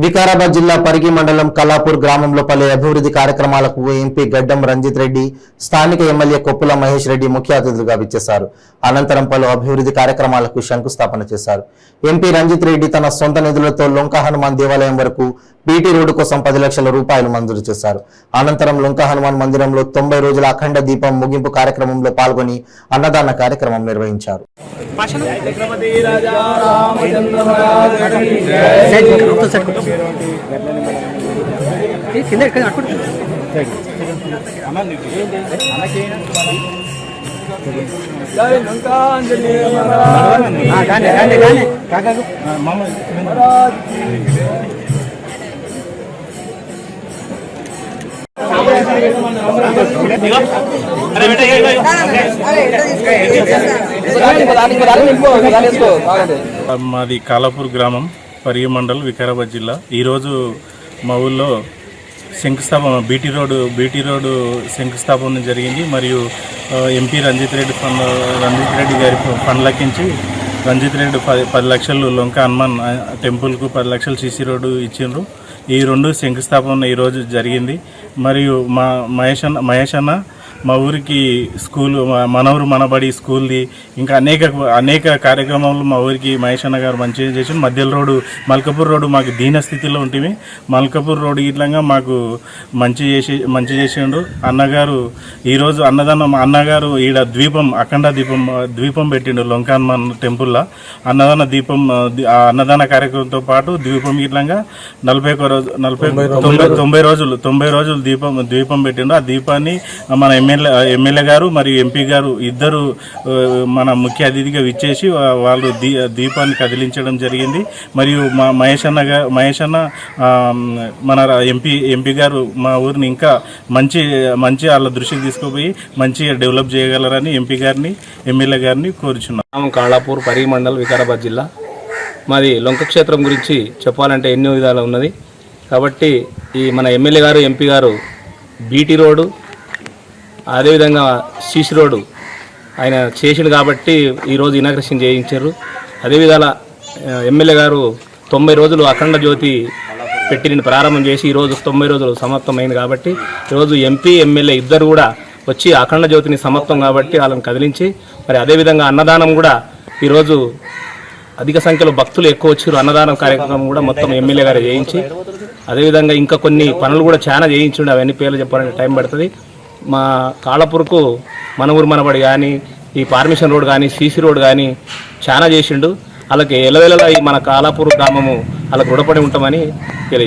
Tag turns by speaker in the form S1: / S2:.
S1: వికారాబాద్ జిల్లా పరిగి మండలం కల్లాపూర్ గ్రామంలో పలు అభివృద్ధి కార్యక్రమాలకు ఎంపీ గడ్డం రంజిత్ రెడ్డి, స్థానిక ఎమ్మెల్యే కొప్పుల మహేష్ రెడ్డి ముఖ్య అతిథులుగా విచ్చేశారు. అనంతరం పలు అభివృద్ధి కార్యక్రమాలకు శంకుస్థాపన చేశారు. ఎంపీ రంజిత్ రెడ్డి తన సొంత నిధులతో లొంక హనుమాన్ దేవాలయం వరకు బీటీ రోడ్డు కోసం 10 లక్షల రూపాయలు మంజూరు చేశారు. అనంతరం లొంక హనుమాన్ మందిరంలో 90 రోజుల అఖండ దీపం ముగింపు కార్యక్రమంలో పాల్గొని అన్నదాన కార్యక్రమం నిర్వహించారు.
S2: మాది కాలాపూర్ గ్రామం, పరిగి మండల్, వికారాబాద్ జిల్లా. ఈరోజు మా ఊళ్ళో శంకుస్థాపన బీటీ రోడ్డు శంకుస్థాపన జరిగింది. మరియు ఎంపీ రంజిత్ రెడ్డి గారి ఫండ్లకించి రంజిత్ రెడ్డి 10 లక్షలు లొంక హనుమాన్ టెంపుల్కు 10 లక్షలు సీసీ రోడ్డు ఇచ్చిండ్రు. ఈ రెండు శంకుస్థాపన ఈరోజు జరిగింది. మరియు మా మహేష్ అన్న మా ఊరికి స్కూలు, మనవరు మనబడి స్కూల్ది, ఇంకా అనేక కార్యక్రమాలు మా ఊరికి మహేష్ అన్న గారు మంచిగా చేసి, మధ్యలో రోడ్డు మల్కాపూర్ రోడ్డు మాకు దీన స్థితిలో ఉంటుంది. మల్కాపూర్ రోడ్డు ఇట్లంగా మాకు మంచి చేసిండు అన్నగారు. ఈరోజు అన్నగారు ఈడ అఖండ ద్వీపం పెట్టిండు లొంక హనుమాన్ టెంపుల్లో. అన్నదాన కార్యక్రమంతో పాటు ద్వీపం ఇట్లంగా 90 రోజులు ద్వీపం పెట్టిండు. ఆ దీపాన్ని మన ఎమ్మెల్యే గారు మరియు ఎంపీ గారు ఇద్దరు మన ముఖ్య అతిథిగా విచ్చేసి వాళ్ళు దీపాన్ని కదిలించడం జరిగింది. మరియు మా మహేష్ అన్న మన ఎంపీ గారు మా ఊరిని ఇంకా మంచి వాళ్ళ దృష్టికి తీసుకుపోయి మంచిగా డెవలప్ చేయగలరని ఎంపీ గారిని, ఎమ్మెల్యే గారిని కోరుచున్నాం.
S3: కాళాపూర్, పరిగి మండల్, వికారాబాద్ జిల్లా. మాది లొంక క్షేత్రం గురించి చెప్పాలంటే ఎన్నో విధాలు ఉన్నది. కాబట్టి ఈ మన ఎమ్మెల్యే గారు, ఎంపీ గారు బీటీ రోడ్డు, అదేవిధంగా సీసీ రోడ్డు ఆయన చేసిండు కాబట్టి ఈరోజు ఇనాగ్రేషన్ చేయించారు. అదేవిధంగా ఎమ్మెల్యే గారు 90 రోజులు అఖండ జ్యోతి పెట్టి నేను ప్రారంభం చేసి ఈరోజు 90 రోజులు సమాప్తమైంది. కాబట్టి ఈరోజు ఎంపీ, ఎమ్మెల్యే ఇద్దరు కూడా వచ్చి అఖండ జ్యోతిని సమాప్తం కాబట్టి వాళ్ళని కదిలించి, మరి అదేవిధంగా అన్నదానం కూడా ఈరోజు అధిక సంఖ్యలో భక్తులు ఎక్కువ వచ్చారు. అన్నదానం కార్యక్రమం కూడా మొత్తం ఎమ్మెల్యే గారు చేయించి, అదేవిధంగా ఇంకా కొన్ని పనులు కూడా చాలా చేయించుండే. అవన్నీ పేర్లు చెప్పాలంటే టైం పడుతుంది. మా కాళాపూర్కు మన ఊరు మనబడి కానీ, ఈ పార్మిషన్ రోడ్ కానీ, సీసీ రోడ్ కానీ చాలా చేసిండు. వాళ్ళకి ఎలవేళలా ఈ మన కాళాపూర్ గ్రామము వాళ్ళకి రుణపడి ఉంటామని తెలియజేస్తాం.